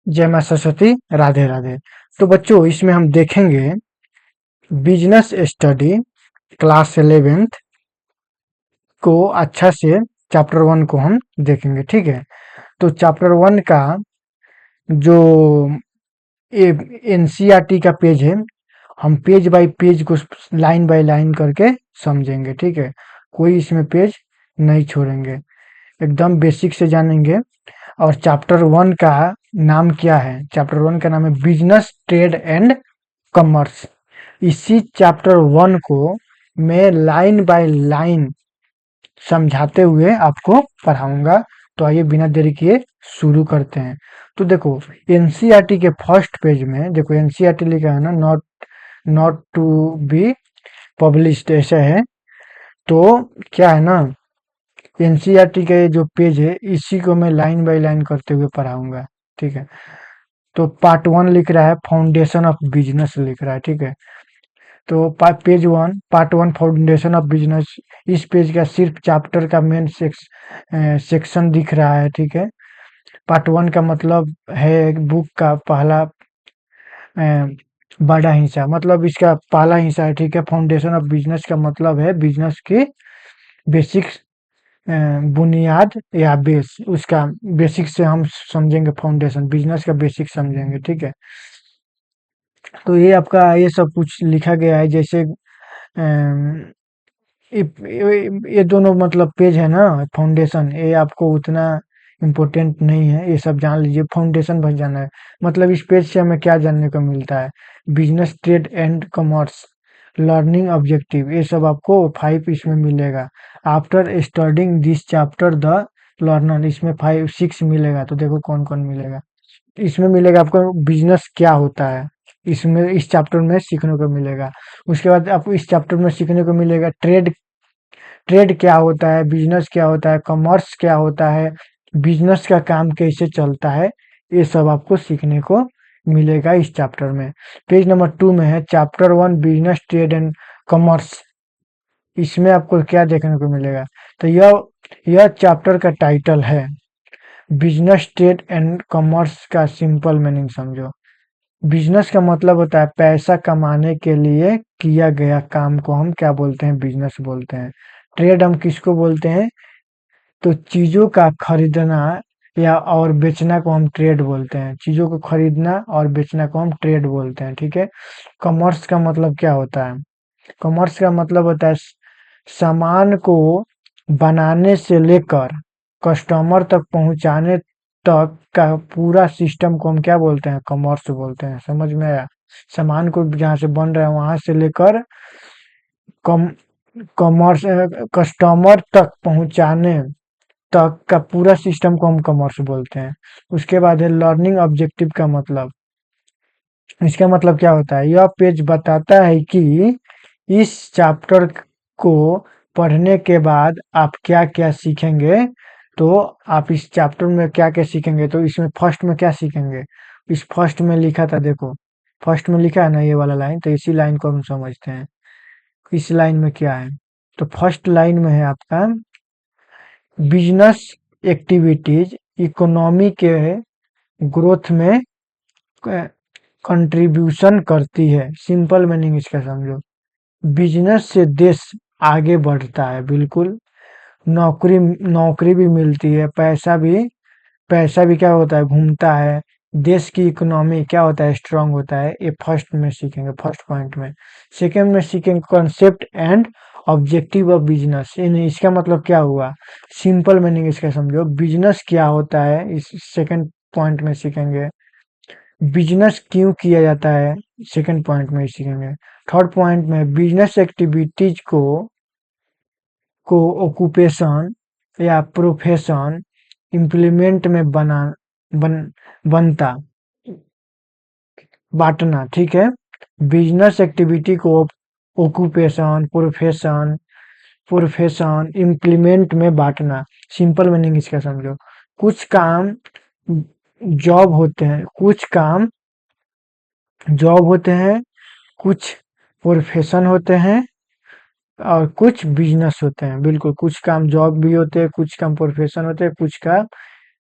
जय मां सरस्वती, राधे राधे। तो बच्चों, इसमें हम देखेंगे बिजनेस स्टडी क्लास 11th को अच्छा से। चैप्टर 1 को हम देखेंगे, ठीक है। तो चैप्टर 1 का जो एनसीईआरटी का पेज है, हम पेज बाय पेज को लाइन बाय लाइन करके समझेंगे, ठीक है। कोई इसमें पेज नहीं छोड़ेंगे, एकदम बेसिक से जानेंगे। और चैप्टर 1 का नाम क्या है? चैप्टर 1 का नाम है बिजनेस ट्रेड एंड कॉमर्स। इसी चैप्टर 1 को मैं लाइन बाय लाइन समझाते हुए आपको पढ़ाऊंगा। तो आइए बिना देरी किए शुरू करते हैं। तो देखो, एनसीईआरटी के फर्स्ट पेज में देखो, एनसीईआरटी लिखा है ना, not not to be published, ऐसा है। तो क्या है ना, एनसीईआरटी का ये जो पेज है, इसी को मैं लाइन बाय लाइन करते हुए पढ़ाऊंगा, ठीक है। तो पार्ट 1 लिख रहा है फाउंडेशन ऑफ बिजनेस लिख रहा है, ठीक है। तो page 1 part 1 foundation of business, इस पेज का सिर्फ चैप्टर का मेन सेक्शन दिख रहा है, ठीक है। पार्ट 1 का मतलब है बुक का पहला बड़ा हिस्सा, मतलब इसका पहला हिस्सा है, ठीक है। फाउंडेशन ऑफ बिजनेस का मतलब है बिजनेस की बेसिक बुनियाद या बेस, उसका बेसिक से हम समझेंगे, फाउंडेशन बिजनेस का बेसिक समझेंगे, ठीक है। तो ये आपका ये सब कुछ लिखा गया है, जैसे ये दोनों मतलब पेज है ना, फाउंडेशन, ये आपको उतना इम्पोर्टेंट नहीं है, ये सब जान लीजिए, फाउंडेशन बस जाना है। मतलब इस पेज से हमें क्या जानने को मिलता है? Business trade and commerce, learning objective, ये सब आपको 5 इसमें मिलेगा। After studying this chapter the learner, इसमें 5 6 मिलेगा। तो देखो कौन कौन मिलेगा। इसमें मिलेगा आपको बिजनेस क्या होता है, इसमें इस चैप्टर में सीखने को मिलेगा। उसके बाद आपको इस चैप्टर में सीखने को मिलेगा ट्रेड, ट्रेड क्या होता है, बिजनेस क्या होता है, कॉमर्स क्या होता है, बिजनेस का काम कैसे चलता है, ये सब आपको सीखने को मिलेगा इस चैप्टर में। पेज नंबर 2 में है chapter 1 business trade and commerce, इसमें आपको क्या देखने को मिलेगा? तो यह चैप्टर का टाइटल है बिजनेस ट्रेड एंड कॉमर्स का सिंपल मीनिंग समझो। बिजनेस का मतलब होता है पैसा कमाने के लिए किया गया काम को हम क्या बोलते हैं? बिजनेस बोलते हैं। ट्रेड हम किसको बोलते हैं? तो चीजों का खरीदना या और बेचना को हम ट्रेड बोलते हैं। चीजों को खरीदना और बेचना को हम ट्रेड बोलते हैं, ठीक है। कॉमर्स का मतलब क्या होता है? कॉमर्स का मतलब होता है सामान को बनाने से लेकर कस्टमर तक पहुंचाने तक का पूरा सिस्टम को हम क्या बोलते हैं? कॉमर्स बोलते हैं। समझ में आया? सामान को जहाँ से बन रहा है वहां से लेकर कम कॉमर्स कस्टमर तक पहुंचाने तक का पूरा सिस्टम को हम कॉमर्स बोलते हैं। उसके बाद है लर्निंग ऑब्जेक्टिव का मतलब। इसका मतलब क्या होता है? यह पेज बताता है कि इस चैप्टर को पढ़ने के बाद आप क्या क्या सीखेंगे। तो आप इस चैप्टर में क्या क्या सीखेंगे, तो इसमें फर्स्ट में क्या सीखेंगे? इस फर्स्ट में लिखा था, देखो फर्स्ट में लिखा है ना ये वाला लाइन, तो इसी लाइन को हम समझते हैं। इस लाइन में क्या है? तो फर्स्ट लाइन में है आपका बिजनेस एक्टिविटीज इकोनॉमी के ग्रोथ में कंट्रीब्यूशन करती है। सिंपल मीनिंग इसका समझो, बिजनेस से देश आगे बढ़ता है, बिल्कुल। नौकरी नौकरी भी मिलती है, पैसा भी क्या होता है? घूमता है। देश की इकोनॉमी क्या होता है? स्ट्रांग होता है। ये फर्स्ट में सीखेंगे, फर्स्ट पॉइंट में। सेकंड में सीखेंगे concept and objective of business, इसका मतलब क्या हुआ? सिंपल मीनिंग इसका समझो, बिजनेस क्या होता है, इस सेकंड पॉइंट में सीखेंगे। बिजनेस क्यों किया जाता है, सेकंड पॉइंट में सीखेंगे। थर्ड पॉइंट में बिजनेस एक्टिविटीज को ऑक्यूपेशन या प्रोफेशन इम्प्लीमेंट में बन बनता बांटना, ठीक है। बिजनेस एक्टिविटी को ऑक्यूपेशन प्रोफेशन इम्प्लीमेंट में बांटना। सिंपल मीनिंग इसका समझो, कुछ काम जॉब होते हैं, कुछ काम जॉब होते हैं, कुछ प्रोफेशन होते हैं, और कुछ बिजनेस होते हैं। बिल्कुल, कुछ काम जॉब भी होते हैं, कुछ काम प्रोफेशन होते हैं, कुछ काम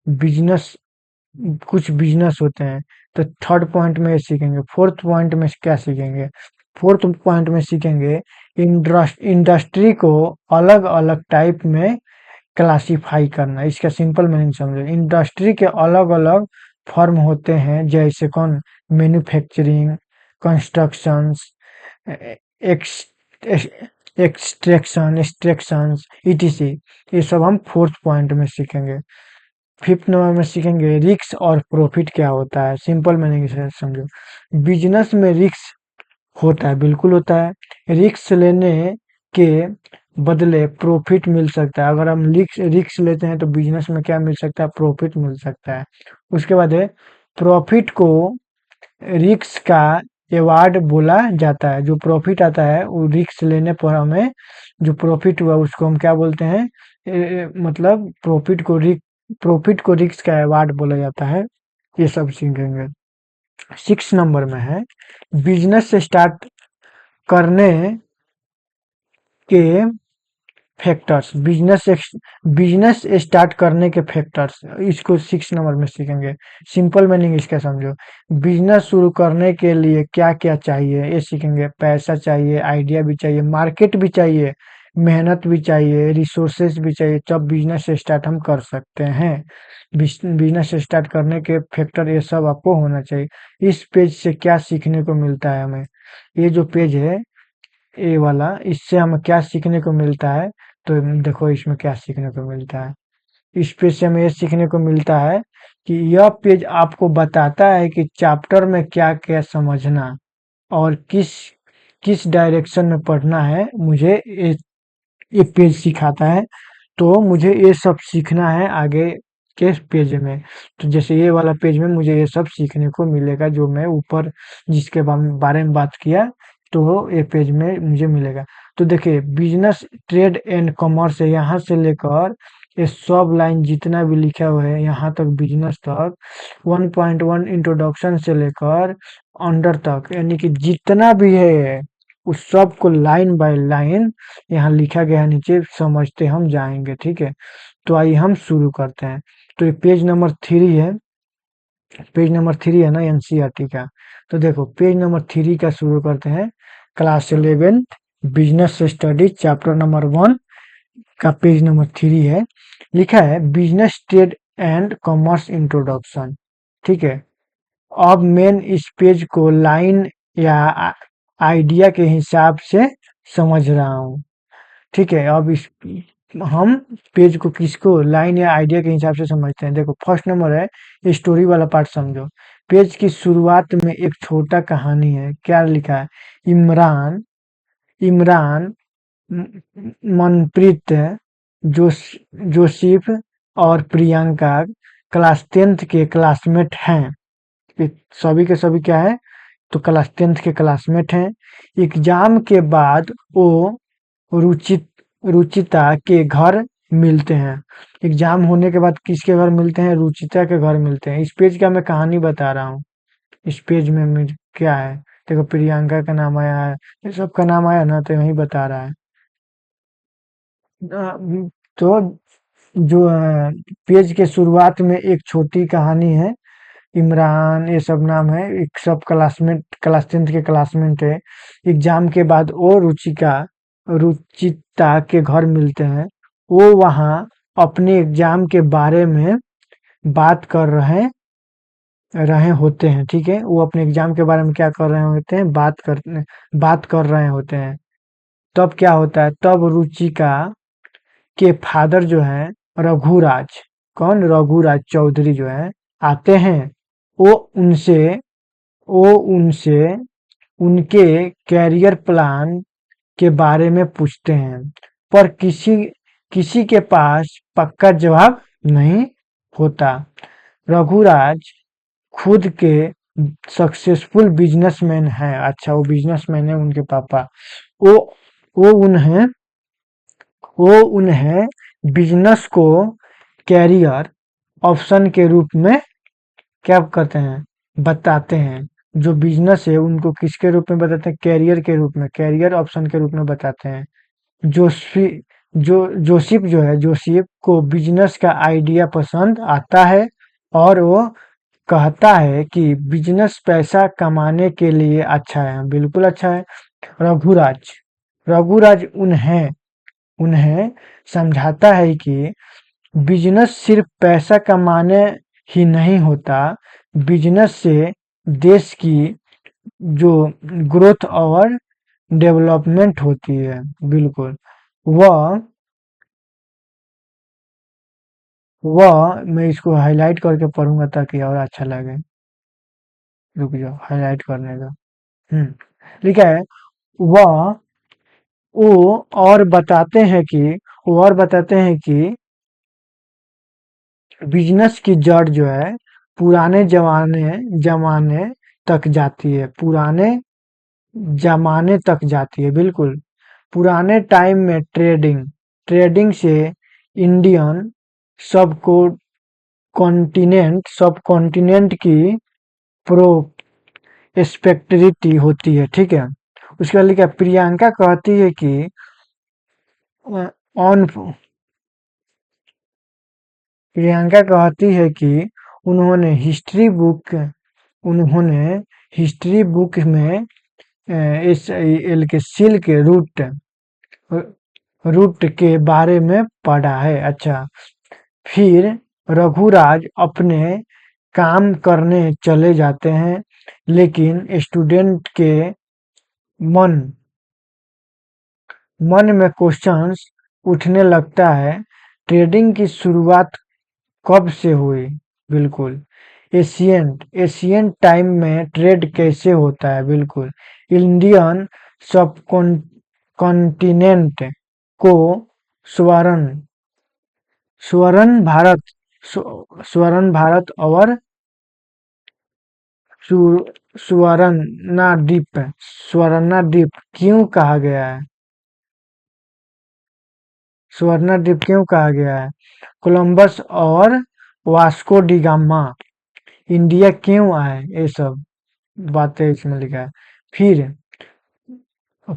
बिजनेस कुछ बिजनेस होते हैं। तो थर्ड पॉइंट में ये सीखेंगे। फोर्थ पॉइंट में क्या सीखेंगे? फोर्थ पॉइंट में सीखेंगे इंडस्ट्री को अलग अलग टाइप में क्लासिफाई करना। इसका सिंपल मीनिंग समझो। इंडस्ट्री के अलग अलग फॉर्म होते हैं, जैसे कौन? Manufacturing, constructions, extraction, extractions, etc. ये सब हम फोर्थ पॉइंट में सीखेंगे। फिफ्थ नंबर में सीखेंगे रिस्क और प्रॉफिट क्या होता है। सिंपल मीनिंग से समझो। बिजनेस में रिस्क होता है, बिल्कुल होता है। रिस्क लेने के बदले प्रॉफिट मिल सकता है। अगर हम रिस्क लेते हैं तो बिजनेस में क्या मिल सकता है? प्रॉफिट मिल सकता है। उसके बाद है प्रॉफिट को रिस्क का एवार्ड बोला जाता है। जो प्रॉफिट आता है वो रिस्क लेने पर हमें जो प्रॉफिट हुआ उसको हम क्या बोलते हैं? मतलब प्रॉफिट को रिस्क का अवार्ड बोला जाता है। ये सब सीखेंगे। सिक्स नंबर में है बिजनेस स्टार्ट करने के फैक्टर्स। बिजनेस स्टार्ट करने के फैक्टर्स, इसको सिक्स नंबर में सीखेंगे। सिंपल मीनिंग इसका समझो। बिजनेस शुरू करने के लिए क्या क्या चाहिए ये सीखेंगे। पैसा चाहिए, आइडिया भी चाहिए, मार्केट भी चाहिए, मेहनत भी चाहिए, रिसोर्सेज भी चाहिए, तब बिजनेस स्टार्ट हम कर सकते हैं। बिजनेस स्टार्ट करने के फैक्टर ये सब आपको होना चाहिए। इस पेज से क्या सीखने को मिलता है हमें? ये जो पेज है ए वाला, इससे हमें क्या सीखने को मिलता है? तो देखो इसमें क्या सीखने को मिलता है। इस पेज से हमें ये सीखने को मिलता है कि यह पेज आपको बताता है कि चैप्टर में क्या क्या समझना और किस किस डायरेक्शन में पढ़ना है। मुझे ये पेज सिखाता है। तो मुझे ये सब सीखना है आगे के पेज में। तो जैसे ये वाला पेज में मुझे ये सब सीखने को मिलेगा, जो मैं ऊपर जिसके बारे में बात किया, तो ये पेज में मुझे मिलेगा। तो देखिए बिजनेस, ट्रेड एंड कॉमर्स है, यहाँ से लेकर ये सब लाइन जितना भी लिखा हुआ है यहाँ तक, बिजनेस तक 1.1 इंट्रोडक्शन से लेकर अंडर तक, यानी कि जितना भी है उस सब को लाइन बाय लाइन यहाँ लिखा गया है नीचे, समझते हम जाएंगे। ठीक है, तो आइए हम शुरू करते हैं। तो ये पेज नंबर 3 है। पेज नंबर 3 है ना एनसीईआरटी का। तो देखो पेज नंबर 3 का शुरू करते हैं। Class 11 business study chapter number 1 का पेज नंबर 3 है। लिखा है business, trade and commerce introduction. ठीक है, अब मैं इस पेज को लाइन या आइडिया के हिसाब से समझ रहा हूँ। ठीक है, अब इस हम पेज को किसको लाइन या आइडिया के हिसाब से समझते हैं। देखो फर्स्ट नंबर है स्टोरी वाला पार्ट समझो। पेज की शुरुआत में एक छोटा कहानी है। क्या लिखा है? इमरान इमरान मनप्रीत, जोश जोशिफ और प्रियंका क्लास 10th के क्लासमेट हैं। ये सभी के सभी क्या है? तो क्लास 10th के क्लासमेट हैं। एग्जाम के बाद वो रुचित रुचिता के घर मिलते हैं। एग्जाम होने के बाद किसके घर मिलते हैं? रुचिता के घर मिलते हैं। इस पेज का मैं कहानी बता रहा हूँ। इस पेज में मुझे क्या है? देखो प्रियंका का नाम आया है, ये सब का नाम आया ना, तो यही बता रहा है। तो जो पेज के शुरुआत में एक छोटी कहानी है। इमरान ये सब नाम है, एक सब क्लासमेट, क्लास 10th के क्लासमेट है। एग्जाम के बाद वो रुचिता के घर मिलते हैं। वो वहाँ अपने एग्जाम के बारे में बात कर रहे होते हैं। ठीक है, वो अपने एग्जाम के बारे में क्या कर रहे होते हैं? बात कर रहे होते हैं। तब क्या होता है? तब रुचिका के फादर जो हैं रघुराज, कौन? रघुराज चौधरी जो है आते हैं। वो उनसे वो उनसे उनके कैरियर प्लान के बारे में पूछते हैं, पर किसी किसी के पास पक्का जवाब नहीं होता। रघुराज खुद के सक्सेसफुल बिजनेसमैन हैं। अच्छा, वो बिजनेसमैन है उनके पापा। वो वो उन्हें वो उन्हें बिजनेस को कैरियर ऑप्शन के रूप में क्या करते हैं? बताते हैं। जो बिजनेस है उनको किसके रूप में बताते हैं? कैरियर के रूप में, कैरियर ऑप्शन के रूप में बताते हैं। जोशी जोशिफ जो है, जोशिफ को बिजनेस का आइडिया पसंद आता है और वो कहता है कि बिजनेस पैसा कमाने के लिए अच्छा है, बिल्कुल अच्छा है। रघुराज रघुराज उन्हें उन्हें समझाता है कि बिजनेस सिर्फ पैसा कमाने ही नहीं होता, बिजनेस से देश की जो ग्रोथ और डेवलपमेंट होती है। बिल्कुल। वह वह मैं इसको हाईलाइट करके पढ़ूंगा ताकि और अच्छा लगे। रुक जाओ, हाईलाइट करने का। लिखा है, वह वो और बताते हैं कि बिजनेस की जड़ जो है पुराने जमाने तक जाती है, पुराने जमाने तक जाती है। बिल्कुल। पुराने टाइम में ट्रेडिंग से इंडियन सबको सब कॉन्टिनेंट की प्रोस्पेक्टिविटी होती है। ठीक है। उसके बाद लिखा है, ऑन प्रियंका कहती है कि उन्होंने उन्होंने हिस्ट्री बुक में इस एल के सिल्क रूट के बारे में पढ़ा है। अच्छा। फिर रघुराज अपने काम करने चले जाते हैं, लेकिन स्टूडेंट के मन मन में क्वेश्चंस उठने लगता है। ट्रेडिंग की शुरुआत कब से हुई? बिल्कुल। एशियंट टाइम में ट्रेड कैसे होता है? बिल्कुल। इंडियन सब कॉन्टिनेंट को स्वर्ण स्वर्ण भारत स्वर्ण भारत और स्वर्णाद्वीप क्यों कहा गया है? स्वर्णाद्वीप क्यों कहा गया है? कोलंबस और वास्को डी गामा इंडिया क्यों आए? ये सब बातें इसमें लिखा है। फिर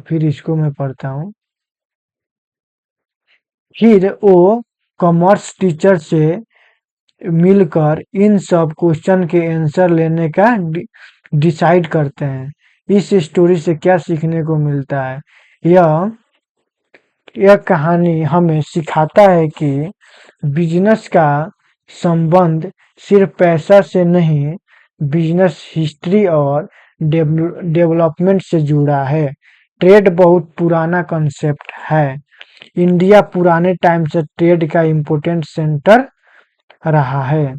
फिर इसको मैं पढ़ता हूँ। फिर वो कॉमर्स टीचर से मिलकर इन सब क्वेश्चन के आंसर लेने का डिसाइड करते हैं। इस स्टोरी से क्या सीखने को मिलता है? यह यह कहानी हमें सिखाता है कि बिजनेस का संबंध सिर्फ पैसा से नहीं, बिजनेस हिस्ट्री और डेवलपमेंट से जुड़ा है। ट्रेड बहुत पुराना कंसेप्ट है। इंडिया पुराने टाइम से ट्रेड का इम्पोर्टेंट सेंटर रहा है।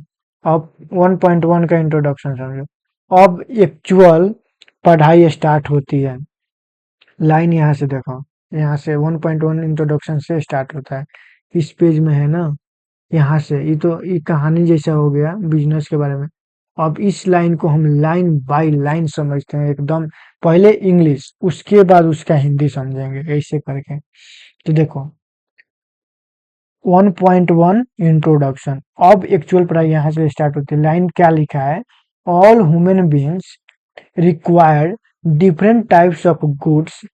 अब 1.1 का इंट्रोडक्शन समझो। अब एक्चुअल पढ़ाई स्टार्ट होती है। लाइन यहाँ से देखो, यहाँ से 1.1 इंट्रोडक्शन से स्टार्ट होता है। इस पेज में है ना, यहाँ से ये कहानी जैसा हो गया बिजनेस के बारे में। अब इस लाइन को हम लाइन बाय लाइन समझते हैं एकदम। पहले इंग्लिश, उसके बाद उसका हिंदी समझेंगे, ऐसे करके। तो देखो, 1.1 इंट्रोडक्शन। अब एक्चुअल पढ़ाई यहाँ से स्टार्ट होती है। लाइन क्या लिखा है? All human beings require different types of goods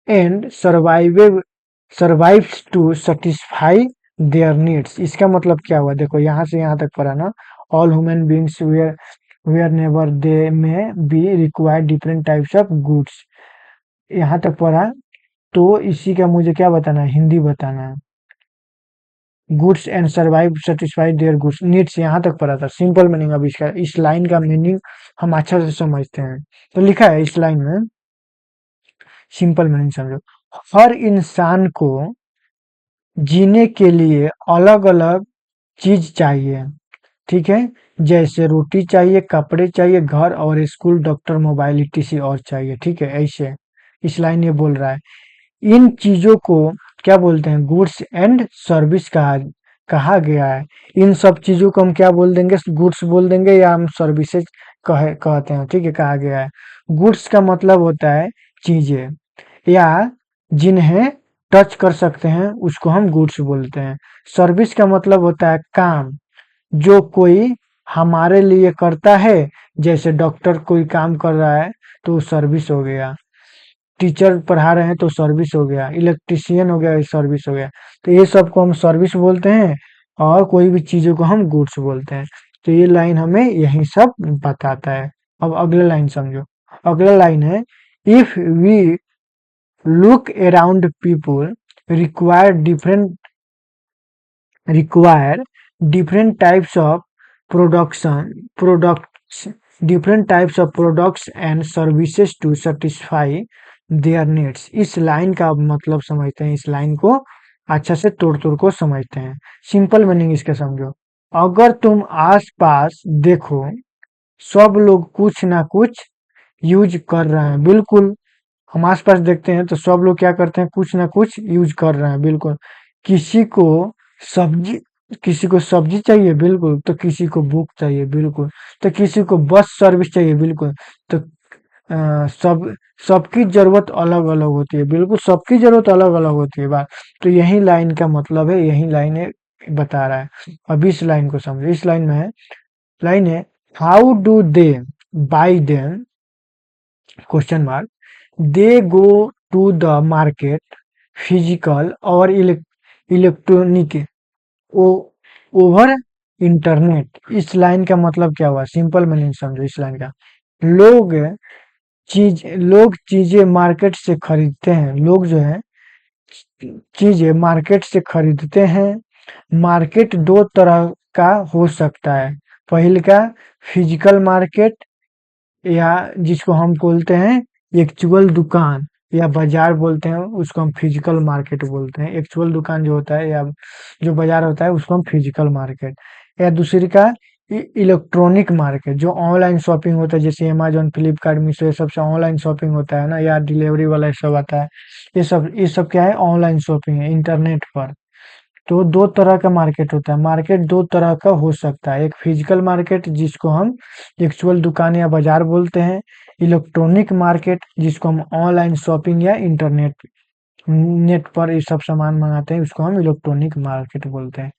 and survives to satisfy their needs। इसका मतलब क्या हुआ? देखो, यहाँ से यहाँ तक पढ़ा ना। all human beings wherever they may be require different types of goods, यहाँ तक पढ़ा। तो इसी का मुझे क्या बताना है? हिंदी बताना है। Goods and survive satisfy their goods needs, यहाँ तक पढ़ा था। सिंपल मीनिंग अब इसका, इस लाइन का मीनिंग हम अच्छा से समझते हैं। तो लिखा है इस लाइन में, सिंपल मीनिंग समझो। हर इंसान को जीने के लिए अलग अलग चीज चाहिए। ठीक है। जैसे रोटी चाहिए, कपड़े चाहिए, घर और स्कूल, डॉक्टर, मोबाइल, etc और चाहिए। ठीक है। ऐसे इस लाइन ये बोल रहा है। इन चीजों को क्या बोलते हैं? गुड्स एंड सर्विस कहा गया है। इन सब चीजों को हम क्या बोल देंगे? गुड्स बोल देंगे या हम सर्विसेज कहते हैं। ठीक है। कहा गया है। गुड्स का मतलब होता है चीजें या जिन्हें टच कर सकते हैं, उसको हम गुड्स बोलते हैं। सर्विस का मतलब होता है काम, जो कोई हमारे लिए करता है। जैसे डॉक्टर कोई काम कर रहा है तो सर्विस हो गया। टीचर पढ़ा रहे हैं तो सर्विस हो गया। इलेक्ट्रिशियन हो गया, सर्विस हो गया। तो ये सब को हम सर्विस बोलते हैं और कोई भी चीजों को हम गुड्स बोलते हैं। तो ये लाइन हमें यही सब बताता है। अब अगला लाइन समझो। अगला लाइन है, if we look around people require different require different types of products different types of products and services to satisfy their needs। इस लाइन का मतलब समझते हैं, इस लाइन को अच्छा से तोड़ तोड़ को समझते हैं। सिंपल मीनिंग इसका समझो। अगर तुम आस पास देखो, सब लोग कुछ ना कुछ यूज कर रहे हैं। बिल्कुल, हम आस पास देखते हैं तो सब लोग क्या करते हैं, कुछ ना कुछ यूज कर रहे हैं। बिल्कुल, किसी को सब्जी किसी को सब्जी चाहिए, बिल्कुल, तो किसी को बुक चाहिए, बिल्कुल, तो किसी को बस सर्विस चाहिए, बिल्कुल। तो सबकी जरूरत अलग अलग होती है, बिल्कुल सबकी जरूरत अलग अलग होती है। बात तो यही लाइन का मतलब है, यही लाइन है बता रहा है। अब इस लाइन को समझो। इस लाइन है, how do they buy them question mark, they go to the market physical और इलेक्ट्रॉनिक ओवर इंटरनेट। इस लाइन का मतलब क्या हुआ, सिंपल मीनिंग समझो इस लाइन का। लोग लोग चीजें मार्केट से खरीदते हैं। लोग जो है चीजें मार्केट से खरीदते हैं। मार्केट दो तरह का हो सकता है। पहले का फिजिकल मार्केट, या जिसको हम बोलते हैं एक्चुअल दुकान या बाजार बोलते हैं, उसको हम फिजिकल मार्केट बोलते हैं। एक्चुअल दुकान जो होता है या जो बाजार होता है उसको हम फिजिकल मार्केट। या दूसरी का इलेक्ट्रॉनिक मार्केट, जो ऑनलाइन शॉपिंग होता है, जैसे अमेजोन, फ्लिपकार्ट, मीशो, ये सबसे ऑनलाइन शॉपिंग होता है ना, या डिलीवरी वाला ये सब आता है। ये सब क्या है, ऑनलाइन शॉपिंग है इंटरनेट पर। तो दो तरह का मार्केट होता है। मार्केट दो तरह का हो सकता है, एक फिजिकल मार्केट जिसको हम एक्चुअल दुकान या बाजार बोलते हैं, इलेक्ट्रॉनिक मार्केट जिसको हम ऑनलाइन शॉपिंग या इंटरनेट नेट पर ये सब सामान मंगाते हैं, उसको हम इलेक्ट्रॉनिक मार्केट बोलते हैं।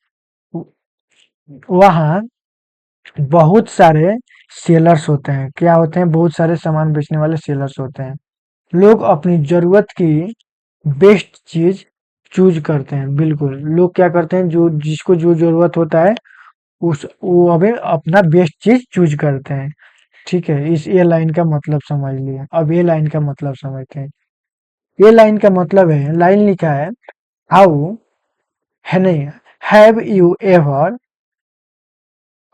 वहाँ बहुत सारे सेलर्स होते हैं। क्या होते हैं, बहुत सारे सामान बेचने वाले सेलर्स होते हैं। लोग अपनी जरूरत की बेस्ट चीज चूज करते हैं। बिल्कुल, लोग क्या करते हैं, जो जिसको जो जरूरत होता है उस वो अभी अपना बेस्ट चीज चूज करते हैं। ठीक है, इस ये लाइन का मतलब समझ लिए। अब ये लाइन का मतलब समझते हैं। ये लाइन का मतलब है, लाइन लिखा है, हाउ है नहीं, have you ever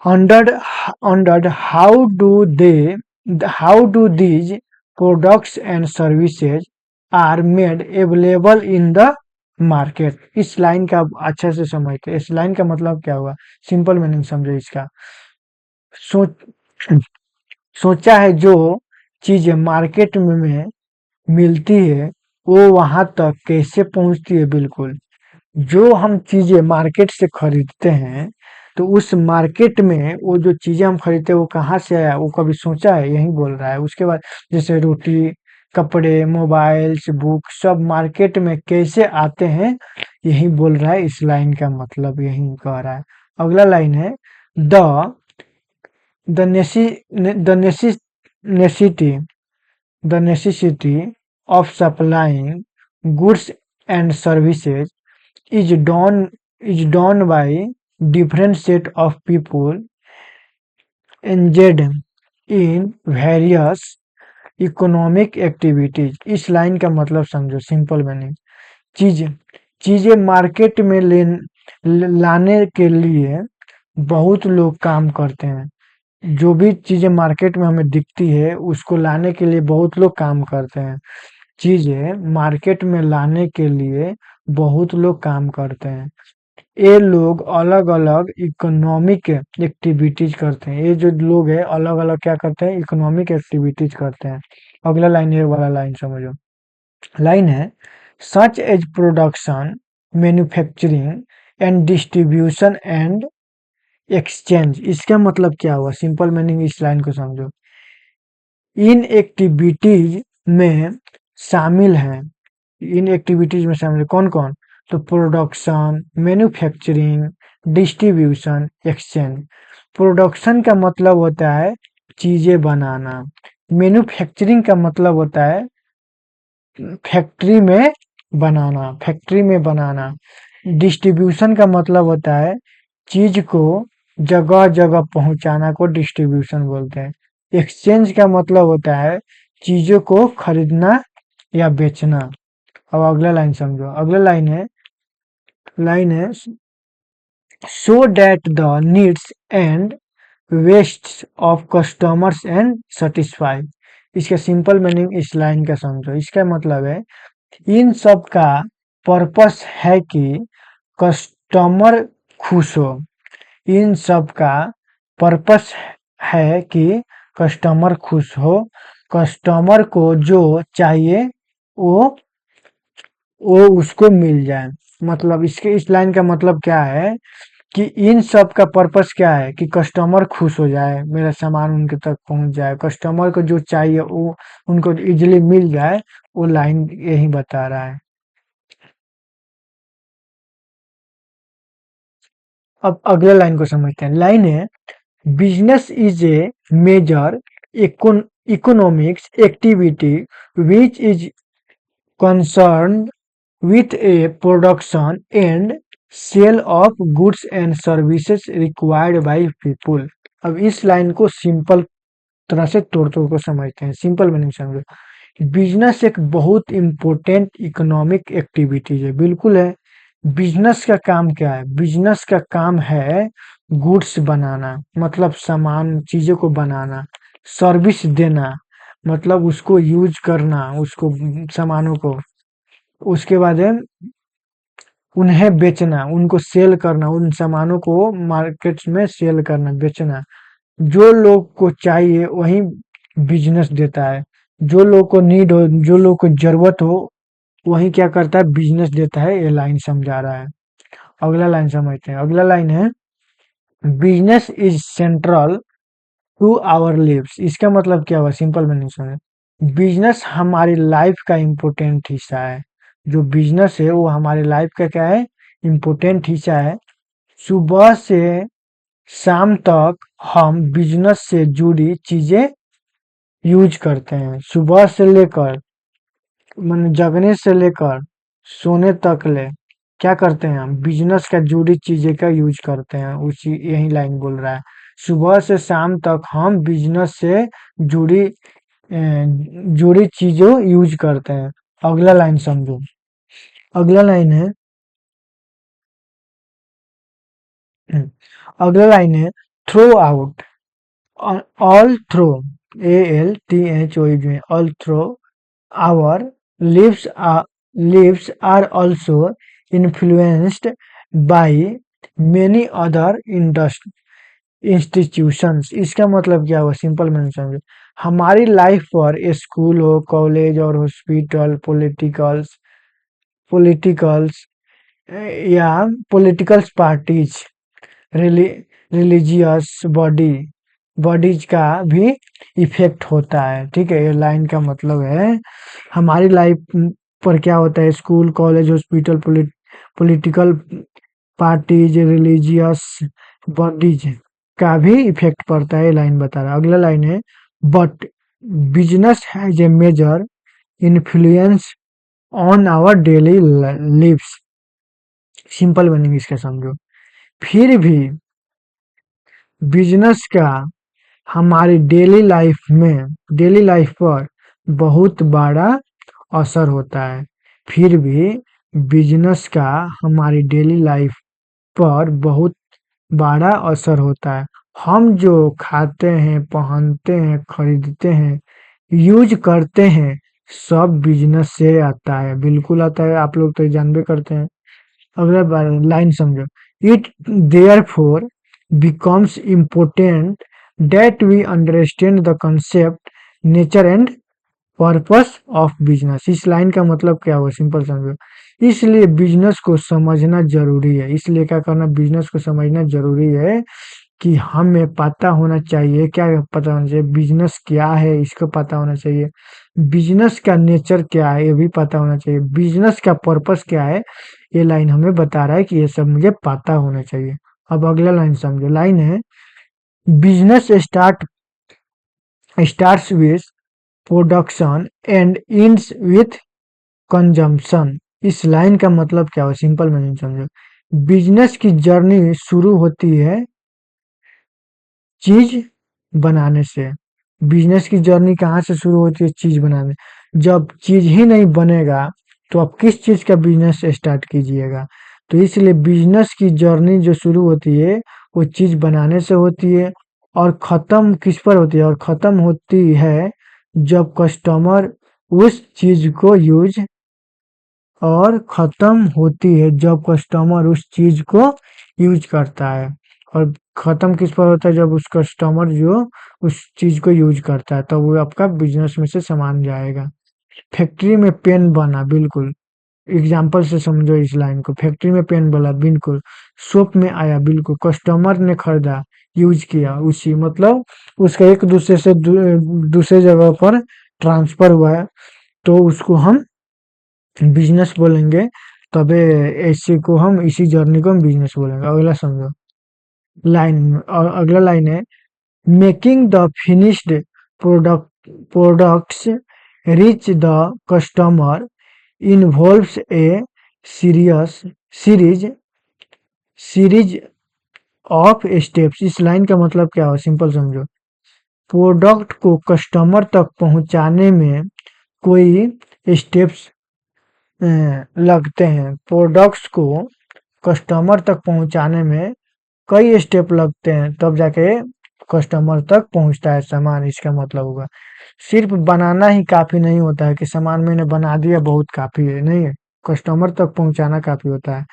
wondered how do these products and services are made available in the market. इस लाइन का अच्छे से समझते हैं। इस लाइन का मतलब क्या हुआ, सिंपल मीनिंग समझो इसका। सोच सोचा है, जो चीजें मार्केट में मिलती है वो वहां तक कैसे पहुंचती है। बिल्कुल, जो हम चीजें मार्केट से खरीदते हैं, तो उस मार्केट में वो जो चीजें हम खरीदते हैं वो कहाँ से आया, वो कभी सोचा है, यही बोल रहा है। उसके बाद जैसे रोटी, कपड़े, मोबाइल्स, बुक सब मार्केट में कैसे आते हैं, यही बोल रहा है। इस लाइन का मतलब यही कह रहा है। अगला लाइन है, the the neces the necessity the necessity of supplying goods and services is done by different set of people engaged in various economic activities. इस लाइन का मतलब समझो, सिंपल मीनिंग। चीजें चीजें मार्केट में लाने के लिए बहुत लोग काम करते हैं। जो भी चीजें मार्केट में हमें दिखती है उसको लाने के लिए बहुत लोग काम करते हैं। चीजें मार्केट में लाने के लिए बहुत लोग काम करते हैं। ये लोग अलग अलग इकोनॉमिक एक्टिविटीज करते हैं। ये जो लोग हैं अलग अलग क्या करते हैं, इकोनॉमिक एक्टिविटीज करते हैं। अगला लाइन, ये वाला लाइन समझो। लाइन है, such as production, manufacturing and distribution and exchange. इसका मतलब क्या हुआ, सिंपल मीनिंग इस लाइन को समझो। इन एक्टिविटीज में शामिल हैं, इन एक्टिविटीज में शामिल कौन कौन, तो production, manufacturing, distribution, exchange. Production का मतलब होता है चीजें बनाना। मैन्युफैक्चरिंग का मतलब होता है फैक्ट्री में बनाना। डिस्ट्रीब्यूशन का मतलब होता है चीज को जगह जगह पहुंचाना को डिस्ट्रीब्यूशन बोलते हैं। एक्सचेंज का मतलब होता है चीजों को खरीदना या बेचना। अब अगला लाइन समझो, अगला लाइन है so that the needs and wastes of customers and satisfy। इसका सिंपल मीनिंग इस लाइन का समझो, इसका मतलब है इन सब का पर्पस है कि कस्टमर खुश हो। इन सब का पर्पस है कि कस्टमर खुश हो, कस्टमर को जो चाहिए वो वो उसको मिल जाए। मतलब इसके इस लाइन का मतलब क्या है कि इन सब का पर्पस क्या है कि कस्टमर खुश हो जाए, मेरा सामान उनके तक पहुंच जाए, कस्टमर को जो चाहिए वो उनको इजीली मिल जाए। वो लाइन यही बता रहा है। अब अगले लाइन को समझते हैं। लाइन है business is a major economics activity which is concerned with a production and sale of goods and services required by people। अब इस लाइन को सिंपल तरह से तोड़ तोड़ को समझते हैं, सिंपल मीनिंग समझो। बिजनेस एक बहुत इंपॉर्टेंट इकोनॉमिक एक्टिविटी है, बिल्कुल है। बिजनेस का काम क्या है? बिजनेस का काम है गुड्स बनाना, मतलब सामान चीजों को बनाना, सर्विस देना, मतलब उसको यूज करना, उसको सामानों को, उसके बाद है उन्हें बेचना, उनको सेल करना, उन सामानों को मार्केट्स में सेल करना, बेचना। जो लोग को चाहिए वही बिजनेस देता है। जो लोग को नीड हो, जो लोग को जरूरत हो, वही क्या करता है? बिजनेस देता है। ये लाइन समझा रहा है। अगला लाइन समझते हैं। अगला लाइन है business is central to our lives. इसका मतलब क्या हुआ? सिंपल मीनिंग समझे। बिजनेस हमारी लाइफ का इम्पोर्टेंट हिस्सा है। जो बिजनेस है वो हमारी लाइफ का क्या है? इम्पोर्टेंट हिस्सा है। सुबह से शाम तक हम बिजनेस से जुड़ी चीजें यूज करते हैं। सुबह से लेकर मन जगने से लेकर सोने तक ले क्या करते हैं? हम बिजनेस का जुड़ी चीजें का यूज करते हैं। उसी यही लाइन बोल रहा है। सुबह से शाम तक हम बिजनेस से जुड़ी जुड़ी चीजों यूज करते हैं। अगला लाइन समझो। अगला लाइन है अगला लाइन है throughout all through ALTHOU all through our lives are also influenced by many other institutions। इसका मतलब क्या हुआ? सिंपल मैंने समझो। हमारी लाइफ पर स्कूल हो, कॉलेज और हॉस्पिटल, पॉलिटिकल्स या पॉलिटिकल्स पार्टीज, रिलीजियस बॉडीज का भी इफेक्ट होता है। ठीक है, ये लाइन का मतलब है हमारी लाइफ पर क्या होता है? School, college, hospital, political parties, religious bodies का भी इफेक्ट पड़ता है। ये लाइन बता रहा है। अगला लाइन है but business has a major influence on our daily lives. Simple meaning इसका समझो। फिर भी बिजनेस का हमारी डेली लाइफ पर बहुत बड़ा असर होता है। फिर भी बिजनेस का हमारी डेली लाइफ पर बहुत बड़ा असर होता है। हम जो खाते हैं, पहनते हैं, खरीदते हैं, यूज करते हैं, सब बिजनेस से आता है। बिल्कुल आता है, आप लोग तो जानबे करते हैं। अगला लाइन समझो। It therefore becomes important that we understand the concept, nature and purpose of business। इस लाइन का मतलब क्या हुआ? सिंपल समझो। इसलिए बिजनेस को समझना जरूरी है। इसलिए क्या करना? बिजनेस को समझना जरूरी है कि हमें पता होना चाहिए। क्या पता होना चाहिए? बिजनेस क्या है इसको पता होना चाहिए। बिजनेस का नेचर क्या है ये भी पता होना चाहिए। बिजनेस का पर्पस क्या है ये लाइन हमें बता रहा है कि ये सब मुझे पता होना चाहिए। अब अगला लाइन समझो। लाइन है business starts with production and ends with consumption. इस लाइन का मतलब क्या हो? सिंपल मीनिंग समझो। बिजनेस की जर्नी शुरू होती है चीज बनाने से। बिजनेस की जर्नी कहाँ से शुरू होती है? चीज बनाने। जब चीज ही नहीं बनेगा तो आप किस चीज का बिजनेस स्टार्ट कीजिएगा? तो इसलिए बिजनेस की जर्नी जो शुरू होती है वो चीज बनाने से होती है, और खत्म किस पर होती है? और खत्म होती है जब कस्टमर उस चीज को यूज और खत्म होती है जब कस्टमर उस चीज को यूज करता है। और खत्म किस पर होता है? जब उस कस्टमर जो उस चीज को यूज करता है, तब वो आपका बिजनेस में से सामान जाएगा। फैक्ट्री में पेन बना, बिल्कुल एग्जाम्पल से समझो इस लाइन को। फैक्ट्री में पेन बना, बिल्कुल। शॉप में आया, बिल्कुल कस्टमर ने खरीदा, यूज किया, उसी मतलब उसका एक दूसरे से दूसरे जगह पर ट्रांसफर हुआ है, तो उसको हम बिजनेस बोलेंगे। तबे इसी को हम, इसी जर्नी को हम बिजनेस बोलेंगे। अगला समझो लाइन, और अगला लाइन है, making the finished products reach the customer involves a serious series series of steps. इस लाइन का मतलब क्या हो? सिंपल समझो। प्रोडक्ट को कस्टमर तक पहुंचाने में कोई स्टेप्स लगते हैं। प्रोडक्ट्स को कस्टमर तक पहुंचाने में कई स्टेप लगते हैं, तब जाके कस्टमर तक पहुंचता है सामान, इसका मतलब होगा। सिर्फ बनाना ही काफी नहीं होता है कि सामान मैंने बना दिया बहुत काफी है, नहीं है। कस्टमर तक पहुंचाना काफी होता है।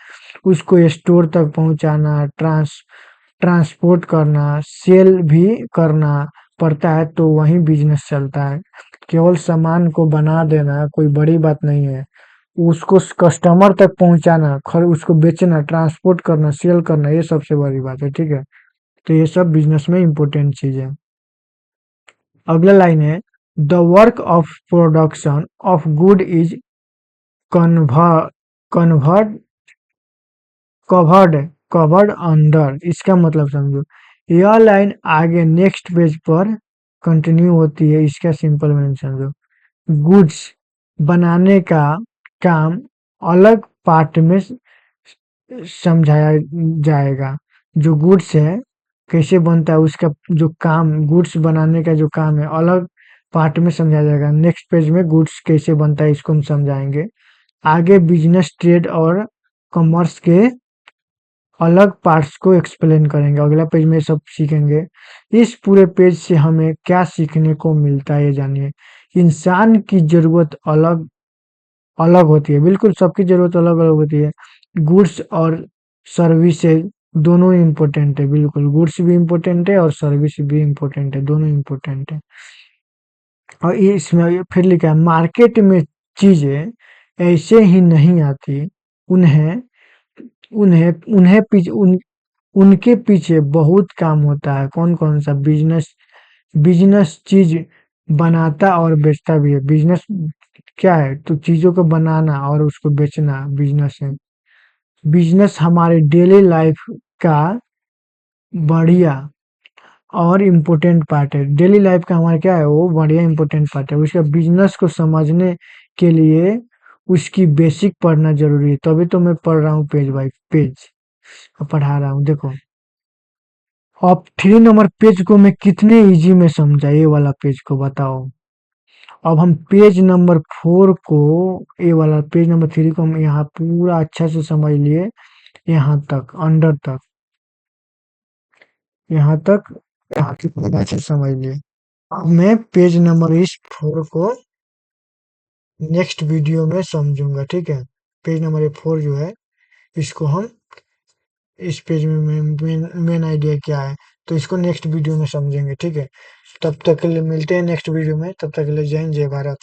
उसको स्टोर तक पहुंचाना, ट्रांसपोर्ट करना, सेल भी करना पड़ता है, तो वहीं बिजनेस चलता है। केवल सामान को बना देना कोई बड़ी बात नहीं है, उसको कस्टमर तक पहुंचाना, उसको बेचना, ट्रांसपोर्ट करना, सेल करना, ये सबसे बड़ी बात है, ठीक है। तो ये सब बिजनेस में इम्पोर्टेंट चीज है। अगला लाइन है, the work of production of good is convert convert covered covered under. इसका मतलब समझो। यह लाइन आगे नेक्स्ट पेज पर कंटिन्यू होती है, इसका सिंपल मीनिंग समझो। गुड्स बनाने का काम अलग पार्ट में समझाया जाएगा। जो गुड्स है कैसे बनता है, उसका जो काम, गुड्स बनाने का जो काम है, अलग पार्ट में समझाया जाएगा। नेक्स्ट पेज में गुड्स कैसे बनता है इसको हम समझाएंगे। आगे बिजनेस, ट्रेड और कॉमर्स के अलग पार्ट्स को एक्सप्लेन करेंगे। अगला पेज में सब सीखेंगे। इस पूरे पेज से हमें क्या सीखने को मिलता है ये जानिए। इंसान की जरूरत अलग अलग होती है, बिल्कुल सबकी जरूरत अलग अलग होती है। गुड्स और सर्विसेज दोनों इम्पोर्टेंट है, बिल्कुल गुड्स भी इम्पोर्टेंट है और सर्विस भी इम्पोर्टेंट है, दोनों इम्पोर्टेंट है। और ये इसमें ये फिर लिखा है, मार्केट में चीजें ऐसे ही नहीं आती, उन्हें उन्हें उन्हें पीछे उनके पीछे बहुत काम होता है। कौन कौन सा? बिजनेस। बिजनेस चीज बनाता और बेचता भी है। बिजनेस क्या है? तो चीजों को बनाना और उसको बेचना बिजनेस है। बिजनेस हमारे डेली लाइफ का बढ़िया और इम्पोर्टेंट पार्ट है। डेली लाइफ का हमारा क्या है? वो बढ़िया इम्पोर्टेंट पार्ट है। उसका बिजनेस को समझने के लिए उसकी बेसिक पढ़ना जरूरी है। तभी तो मैं पढ़ रहा हूँ पेज बाय पेज, पढ़ा रहा हूँ, देखो। अब 3 नंबर पेज को मैं कितने इजी में समझा, ये वाला पेज को बताओ। अब हम पेज नंबर 4 को, ये वाला पेज नंबर 3 को हम यहाँ पूरा अच्छा से समझ लिए, यहाँ तक, अंडर तक, यहाँ तक, यहाँ तक पूरा अच्छे से समझ लिए। अब मैं पेज नंबर इस 4 को नेक्स्ट वीडियो में समझूंगा, ठीक है। पेज नंबर ये 4 जो है, इसको हम, इस पेज में मेन आइडिया क्या है, तो इसको नेक्स्ट वीडियो में समझेंगे, ठीक है। तब तक के लिए मिलते हैं नेक्स्ट वीडियो में। तब तक के लिए जय हिंद, जय भारत।